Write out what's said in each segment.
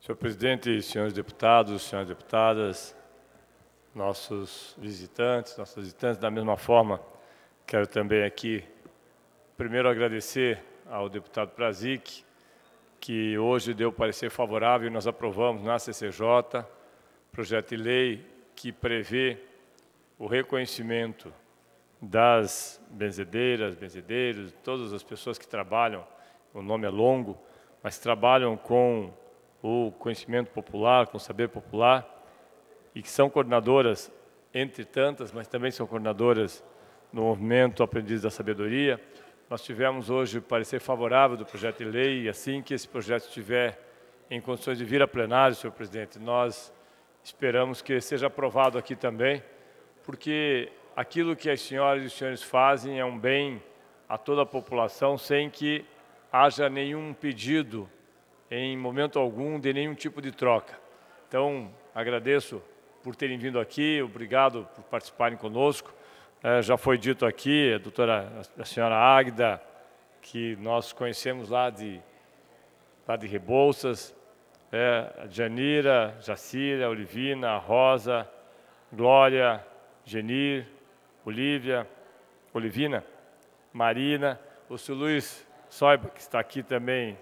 Senhor presidente, senhores deputados, senhoras deputadas, nossos visitantes, da mesma forma, quero também aqui, primeiro agradecer ao deputado Prazic, que hoje deu parecer favorável e nós aprovamos na CCJ, projeto de lei que prevê o reconhecimento das benzedeiros, todas as pessoas que trabalham, o nome é longo, mas trabalham com o conhecimento popular, com o saber popular, e que são coordenadoras, entre tantas, mas também são coordenadoras no movimento Aprendiz da Sabedoria. Nós tivemos hoje o parecer favorável do projeto de lei, e assim que esse projeto estiver em condições de vir a plenário, senhor presidente, nós esperamos que seja aprovado aqui também, porque aquilo que as senhoras e os senhores fazem é um bem a toda a população, sem que haja nenhum pedido, em momento algum, de nenhum tipo de troca. Então, agradeço por terem vindo aqui, obrigado por participarem conosco. Já foi dito aqui, a senhora Águida, que nós conhecemos lá de Rebouças, a Janira, Jacira, Olivina, Rosa, Glória, Genir, Olivina, Marina, o senhor Luiz Soiba, que está aqui também,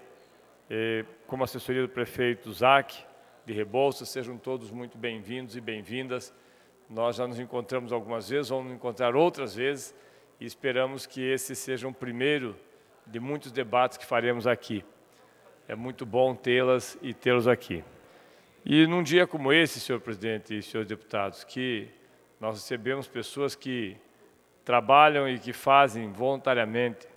como assessoria do prefeito Zac, de Rebouças, sejam todos muito bem-vindos e bem-vindas. Nós já nos encontramos algumas vezes, vamos nos encontrar outras vezes e esperamos que esse seja um primeiro de muitos debates que faremos aqui. É muito bom tê-las e tê-los aqui. E num dia como esse, senhor presidente e senhores deputados, que nós recebemos pessoas que trabalham e que fazem voluntariamente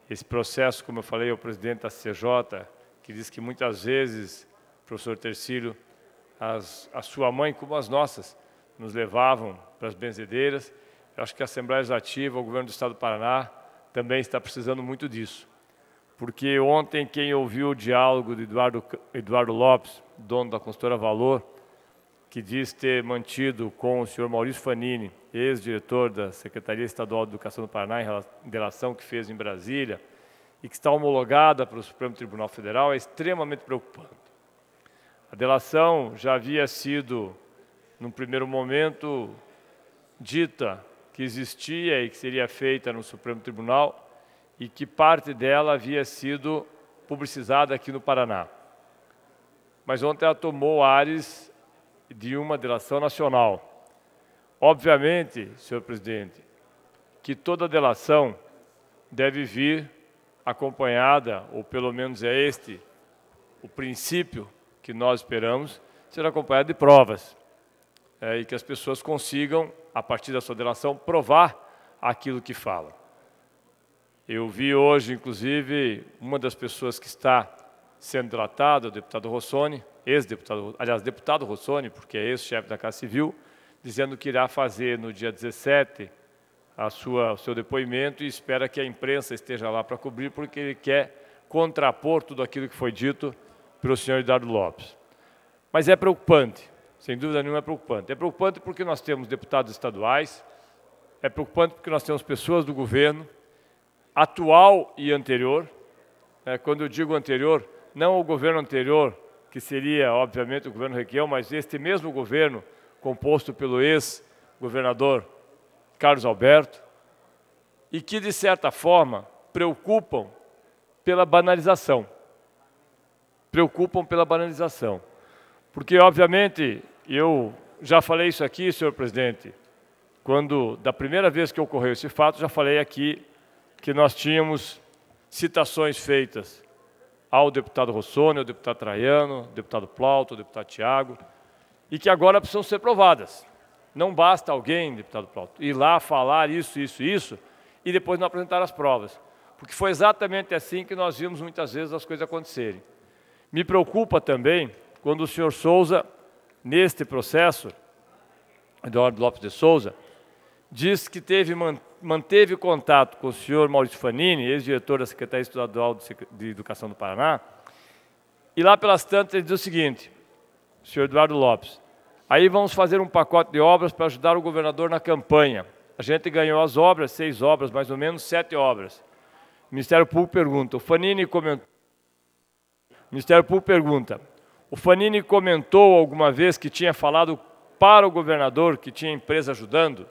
esse processo, como eu falei ao presidente da CCJ, que diz que muitas vezes, professor Tercílio, a sua mãe, como as nossas, nos levavam para as benzedeiras. Eu acho que a Assembleia Legislativa, o Governo do Estado do Paraná, também está precisando muito disso. Porque ontem, quem ouviu o diálogo de Eduardo Lopes, dono da consultora Valor, que diz ter mantido com o senhor Maurício Fanini, ex-diretor da Secretaria Estadual de Educação do Paraná, em delação que fez em Brasília, e que está homologada para o Supremo Tribunal Federal, é extremamente preocupante. A delação já havia sido, num primeiro momento, dita que existia e que seria feita no Supremo Tribunal e que parte dela havia sido publicizada aqui no Paraná. Mas ontem ela tomou ares de uma delação nacional. Obviamente, senhor presidente, que toda delação deve vir acompanhada, ou pelo menos é este o princípio que nós esperamos, ser acompanhada de provas. E que as pessoas consigam, a partir da sua delação, provar aquilo que falam. Eu vi hoje, inclusive, uma das pessoas que está sendo delatada, o deputado Rossoni, deputado Rossoni, porque é ex-chefe da Casa Civil, dizendo que irá fazer no dia 17 o seu depoimento e espera que a imprensa esteja lá para cobrir, porque ele quer contrapor tudo aquilo que foi dito pelo senhor Eduardo Lopes. Mas é preocupante, sem dúvida nenhuma é preocupante. É preocupante porque nós temos deputados estaduais, é preocupante porque nós temos pessoas do governo, atual e anterior. Quando eu digo anterior, não o governo anterior, que seria, obviamente, o governo Requião, mas este mesmo governo, composto pelo ex-governador Carlos Alberto, e que, de certa forma, preocupam pela banalização. Porque, obviamente, eu já falei isso aqui, senhor presidente, da primeira vez que ocorreu esse fato, já falei aqui que nós tínhamos citações feitas ao deputado Rossoni, ao deputado Traiano, ao deputado Plauto, ao deputado Tiago, e que agora precisam ser provadas. Não basta alguém, deputado Plauto, ir lá falar isso, e depois não apresentar as provas. Porque foi exatamente assim que nós vimos muitas vezes as coisas acontecerem. Me preocupa também quando o senhor Souza, neste processo, Eduardo Lopes de Souza, diz que manteve contato com o senhor Maurício Fanini, ex-diretor da Secretaria Estadual de Educação do Paraná, e lá pelas tantas ele diz o seguinte, senhor Eduardo Lopes, aí vamos fazer um pacote de obras para ajudar o governador na campanha. A gente ganhou as obras, 6 obras, mais ou menos 7 obras. O Ministério Público pergunta, o Fanini comentou, o Ministério Público pergunta, O Fanini comentou alguma vez que tinha falado para o governador que tinha empresa ajudando?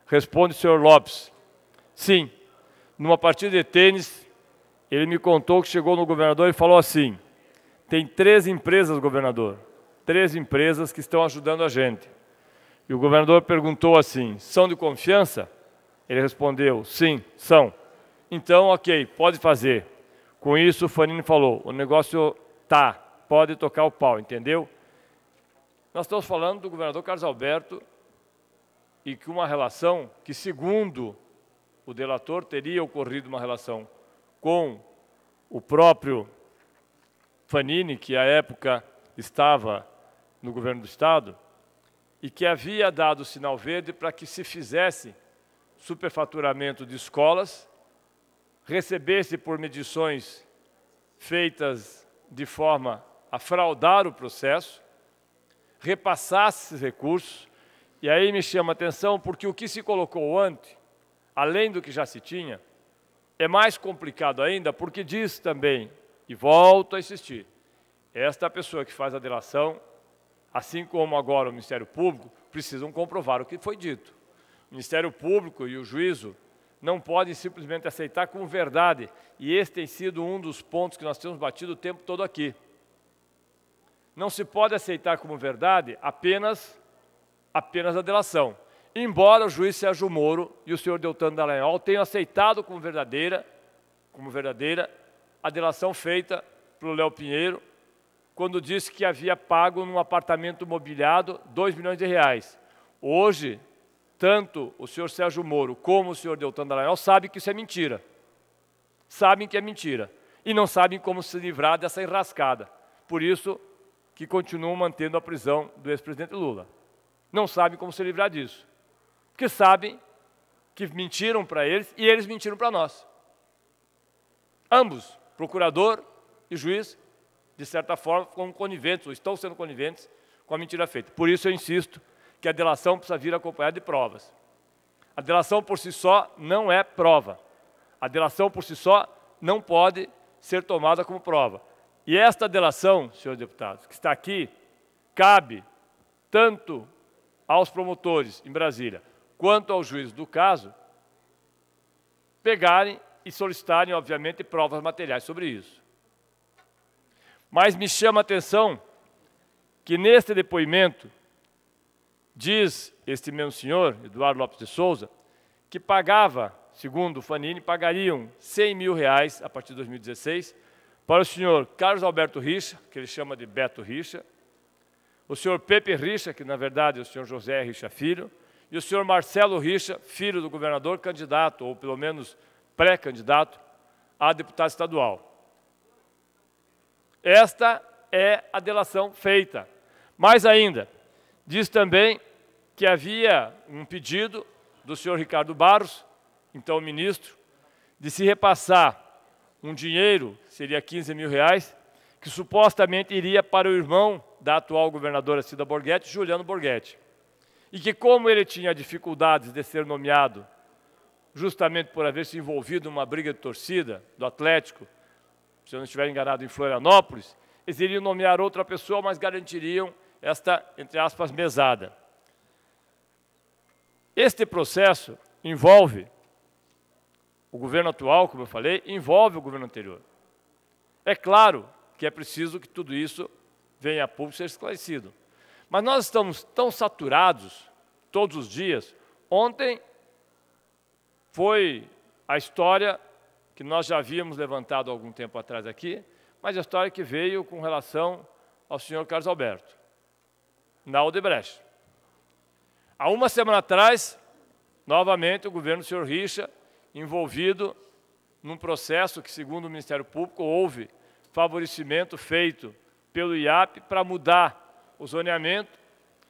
Responde o senhor Lopes. Sim, numa partida de tênis, ele me contou que chegou no governador e falou assim: tem 3 empresas, governador, 3 empresas que estão ajudando a gente. E o governador perguntou assim: são de confiança? Ele respondeu: sim, são. Então, ok, pode fazer. Com isso, o Fanini falou: o negócio tá, pode tocar o pau, entendeu? Nós estamos falando do governador Carlos Alberto e que uma relação que, segundo o delator, teria ocorrido uma relação com o próprio Fanini, que à época estava no governo do Estado, e que havia dado sinal verde para que se fizesse superfaturamento de escolas, recebesse por medições feitas de forma a fraudar o processo, repassasse esses recursos, e aí me chama a atenção porque o que se colocou antes, além do que já se tinha, é mais complicado ainda, porque diz também, e volto a insistir, esta pessoa que faz a delação, assim como agora o Ministério Público, precisam comprovar o que foi dito. O Ministério Público e o juízo não podem simplesmente aceitar como verdade, e esse tem sido um dos pontos que nós temos batido o tempo todo aqui. Não se pode aceitar como verdade apenas a delação. Embora o juiz Sérgio Moro e o senhor Deltan Dallagnol tenham aceitado como verdadeira a delação feita pelo Léo Pinheiro, quando disse que havia pago num apartamento mobiliado R$2 milhões. Hoje, tanto o senhor Sérgio Moro como o senhor Deltan Dallagnol sabem que isso é mentira. Sabem que é mentira. E não sabem como se livrar dessa enrascada. Por isso que continuam mantendo a prisão do ex-presidente Lula. Não sabem como se livrar disso. Porque sabem que mentiram para eles e eles mentiram para nós. Ambos, procurador e juiz, de certa forma, foram coniventes, ou estão sendo coniventes com a mentira feita. Por isso eu insisto que a delação precisa vir acompanhada de provas. A delação por si só não é prova. A delação por si só não pode ser tomada como prova. E esta delação, senhores deputados, que está aqui, cabe tanto aos promotores em Brasília, quanto ao juiz do caso, pegarem e solicitarem, obviamente, provas materiais sobre isso. Mas me chama a atenção que neste depoimento, diz este mesmo senhor, Eduardo Lopes de Souza, que pagava, segundo o Fanini, pagariam R$100 mil a partir de 2016 para o senhor Carlos Alberto Richa, que ele chama de Beto Richa, o senhor Pepe Richa, que na verdade é o senhor José Richa Filho, e o senhor Marcelo Richa, filho do governador, candidato, ou pelo menos pré-candidato, a deputado estadual. Esta é a delação feita. Mais ainda, diz também que havia um pedido do senhor Ricardo Barros, então ministro, de se repassar um dinheiro, seria R$15 mil, que supostamente iria para o irmão da atual governadora Cida Borghetti, Juliano Borghetti. E que como ele tinha dificuldades de ser nomeado, justamente por haver se envolvido numa briga de torcida do Atlético, se eu não estiver enganado, em Florianópolis, eles iriam nomear outra pessoa, mas garantiriam esta, entre aspas, mesada. Este processo envolve o governo atual, como eu falei, envolve o governo anterior. É claro que é preciso que tudo isso venha a público e seja esclarecido. Mas nós estamos tão saturados todos os dias. Ontem foi a história que nós já havíamos levantado há algum tempo atrás aqui, mas a história que veio com relação ao senhor Carlos Alberto, na Odebrecht. Há uma semana atrás, novamente, o governo do senhor Richa, envolvido num processo que, segundo o Ministério Público, houve favorecimento feito pelo IAP para mudar o zoneamento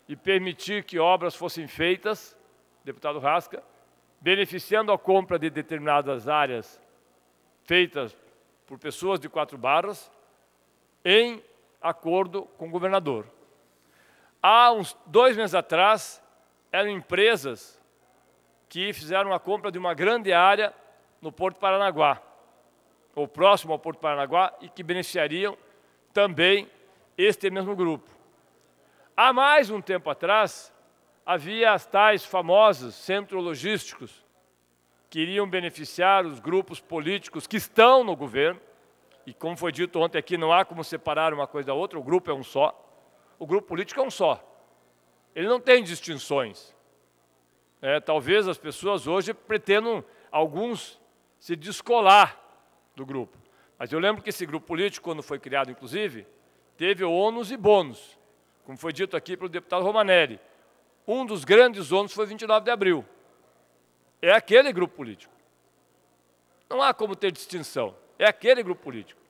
e permitir que obras fossem feitas, deputado Rasca, beneficiando a compra de determinadas áreas feitas por pessoas de 4 barras, em acordo com o governador. Há uns 2 meses atrás, eram empresas que fizeram a compra de uma grande área no Porto Paranaguá, ou próximo ao Porto Paranaguá, e que beneficiariam também este mesmo grupo. Há mais um tempo atrás, havia as tais famosos centros logísticos que iriam beneficiar os grupos políticos que estão no governo, e como foi dito ontem aqui, não há como separar uma coisa da outra, o grupo é um só, o grupo político é um só. Ele não tem distinções. Talvez as pessoas hoje pretendam, alguns, se descolar do grupo. Mas eu lembro que esse grupo político, quando foi criado, inclusive, teve ônus e bônus, como foi dito aqui pelo deputado Romanelli. Um dos grandes ônus foi 29 de abril. É aquele grupo político. Não há como ter distinção. É aquele grupo político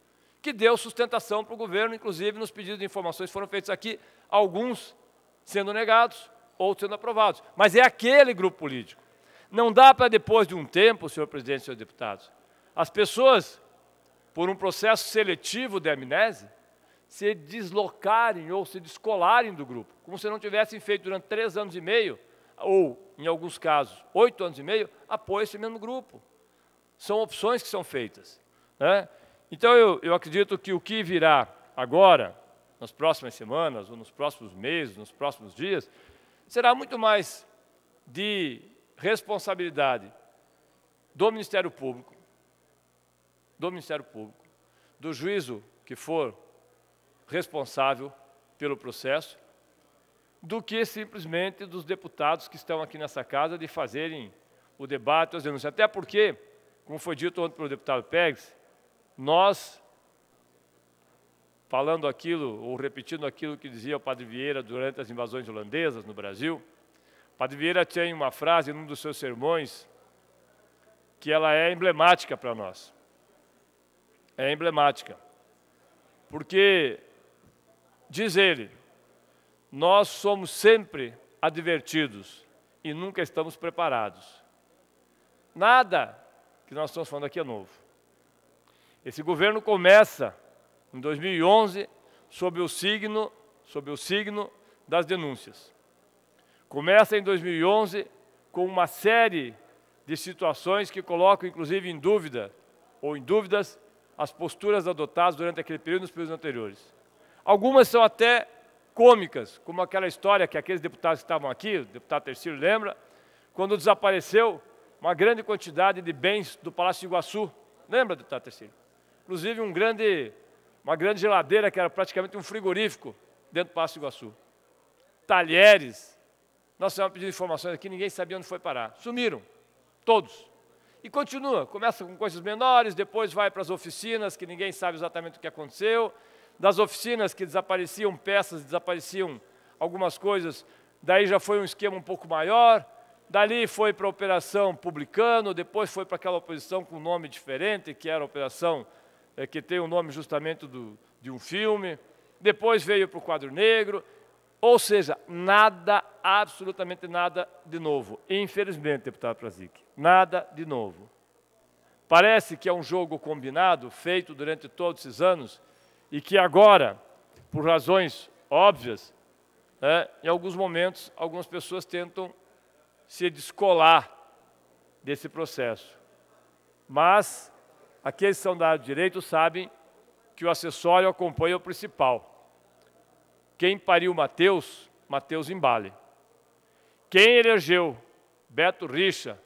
que deu sustentação para o governo, inclusive nos pedidos de informações que foram feitos aqui, alguns sendo negados, outros sendo aprovados. Mas é aquele grupo político. Não dá para, depois de um tempo, senhor presidente e senhores deputados, as pessoas, por um processo seletivo de amnésia, se deslocarem ou se descolarem do grupo, como se não tivessem feito durante 3 anos e meio, ou, em alguns casos, 8 anos e meio, apoio esse mesmo grupo. São opções que são feitas. Então, eu acredito que o que virá agora, nas próximas semanas, ou nos próximos meses, nos próximos dias, será muito mais de responsabilidade do Ministério Público, do juízo que for responsável pelo processo, do que simplesmente dos deputados que estão aqui nessa casa de fazerem o debate, as denúncias. Até porque, como foi dito ontem pelo deputado Pérez, nós, falando aquilo, ou repetindo aquilo que dizia o padre Vieira durante as invasões holandesas no Brasil, o padre Vieira tinha uma frase em um dos seus sermões que ela é emblemática para nós. É emblemática. Porque, diz ele, nós somos sempre advertidos e nunca estamos preparados. Nada que nós estamos falando aqui é novo. Esse governo começa em 2011 sob o signo das denúncias. Começa em 2011 com uma série de situações que colocam, inclusive, em dúvida, ou em dúvidas, as posturas adotadas durante aquele período e nos períodos anteriores. Algumas são até cômicas, como aquela história que aqueles deputados que estavam aqui, o deputado Tercílio lembra, quando desapareceu uma grande quantidade de bens do Palácio de Iguaçu. Lembra, deputado Tercílio? Inclusive uma grande geladeira, que era praticamente um frigorífico dentro do Palácio de Iguaçu. Talheres. Nós estávamos pedindo informações aqui, ninguém sabia onde foi parar. Sumiram, todos. E continua, começa com coisas menores, depois vai para as oficinas, que ninguém sabe exatamente o que aconteceu. Das oficinas que desapareciam peças, desapareciam algumas coisas, daí já foi um esquema um pouco maior. Dali foi para a Operação Publicano, depois foi para aquela oposição com um nome diferente, que era a Operação, que tem o nome justamente de um filme. Depois veio para o Quadro Negro. Ou seja, nada, absolutamente nada de novo. Infelizmente, deputado Prazic, nada de novo. Parece que é um jogo combinado, feito durante todos esses anos, e que agora, por razões óbvias, em alguns momentos, algumas pessoas tentam se descolar desse processo. Mas aqueles que são da área de direito sabem que o acessório acompanha o principal. Quem pariu Mateus, Mateus embale. Quem elegeu Beto Richa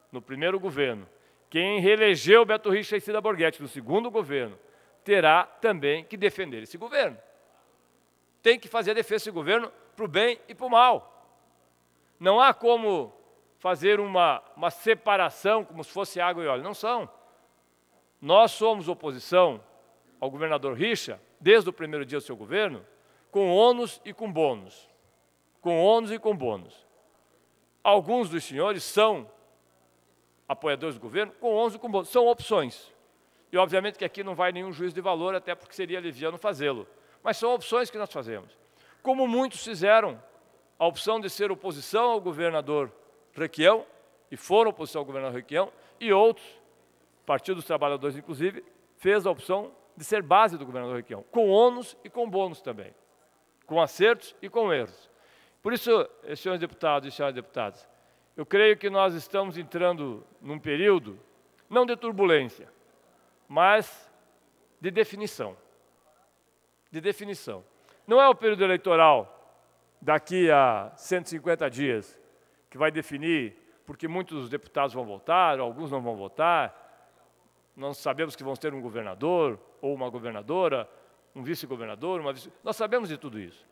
no primeiro governo, quem reelegeu Beto Richa e Cida Borghetti no segundo governo, terá também que defender esse governo. Tem que fazer a defesa desse governo para o bem e para o mal. Não há como fazer uma separação como se fosse água e óleo. Não são. Nós somos oposição ao governador Richa, desde o primeiro dia do seu governo, com ônus e com bônus. Com ônus e com bônus. Alguns dos senhores são apoiadores do governo com ônus e com bônus. São opções. E, obviamente, que aqui não vai nenhum juízo de valor, até porque seria leviano fazê-lo. Mas são opções que nós fazemos. Como muitos fizeram a opção de ser oposição ao governador Requião, e foram oposição ao governador Requião, e outros, Partido dos Trabalhadores, inclusive, fez a opção de ser base do governador Requião, com ônus e com bônus também, com acertos e com erros. Por isso, senhores deputados e senhoras deputadas, eu creio que nós estamos entrando num período, não de turbulência, mas de definição. De definição. Não é o período eleitoral daqui a 150 dias que vai definir, porque muitos dos deputados vão votar, alguns não vão votar. Nós sabemos que vamos ter um governador ou uma governadora, um vice-governador, uma vice... Nós sabemos de tudo isso.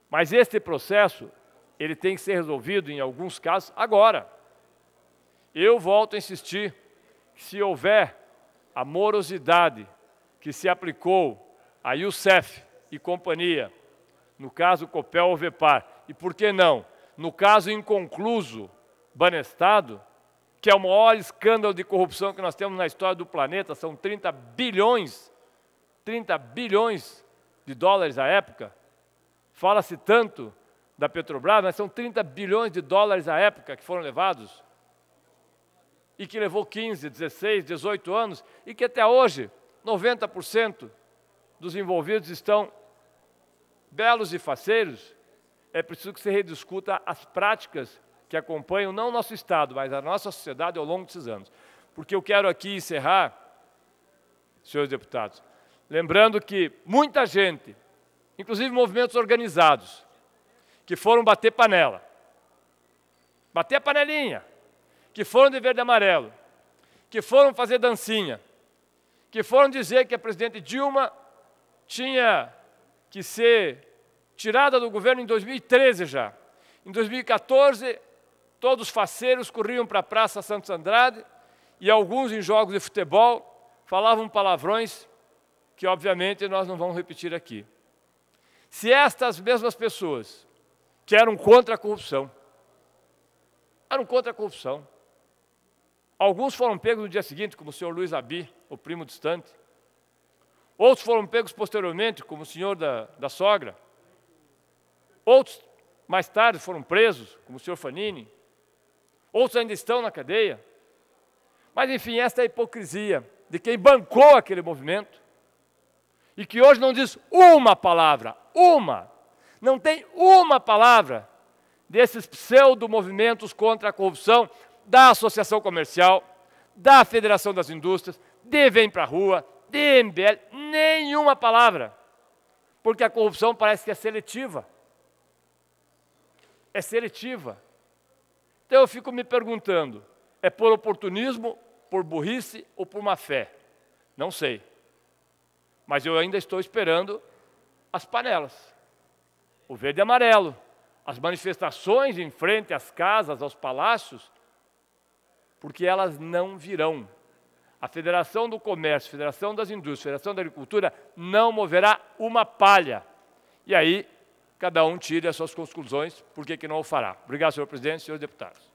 Mas este processo, ele tem que ser resolvido, em alguns casos, agora. Eu volto a insistir que se houver a morosidade que se aplicou a Youssef e companhia, no caso Copel ou Vepar, e por que não, no caso inconcluso Banestado, que é o maior escândalo de corrupção que nós temos na história do planeta, são 30 bilhões de dólares à época. Fala-se tanto da Petrobras, mas são 30 bilhões de dólares à época que foram levados, e que levou 15, 16, 18 anos, e que até hoje 90% dos envolvidos estão belos e faceiros. É preciso que se rediscuta as práticas que acompanham não o nosso Estado, mas a nossa sociedade ao longo desses anos. Porque eu quero aqui encerrar, senhores deputados, lembrando que muita gente, inclusive movimentos organizados, que foram bater panela, bater a panelinha, que foram de verde e amarelo, que foram fazer dancinha, que foram dizer que a presidente Dilma tinha que ser tirada do governo em 2013 já. Em 2014, todos os faceiros corriam para a Praça Santos Andrade e alguns em jogos de futebol falavam palavrões que, obviamente, nós não vamos repetir aqui. Se estas mesmas pessoas que eram contra a corrupção, alguns foram pegos no dia seguinte, como o senhor Luiz Abi, o primo distante. Outros foram pegos posteriormente, como o senhor da sogra. Outros, mais tarde, foram presos, como o senhor Fanini. Outros ainda estão na cadeia. Mas, enfim, esta é a hipocrisia de quem bancou aquele movimento e que hoje não diz uma palavra, não tem uma palavra desses pseudo-movimentos contra a corrupção da Associação Comercial, da Federação das Indústrias, de Vem Pra Rua, de MBL, nenhuma palavra, porque a corrupção parece que é seletiva. É seletiva. Então eu fico me perguntando, é por oportunismo, por burrice ou por má fé? Não sei. Mas eu ainda estou esperando as panelas, o verde e amarelo, as manifestações em frente às casas, aos palácios, porque elas não virão. A Federação do Comércio, Federação das Indústrias, Federação da Agricultura não moverá uma palha. E aí, cada um tire as suas conclusões, por que não o fará. Obrigado, senhor presidente e senhores deputados.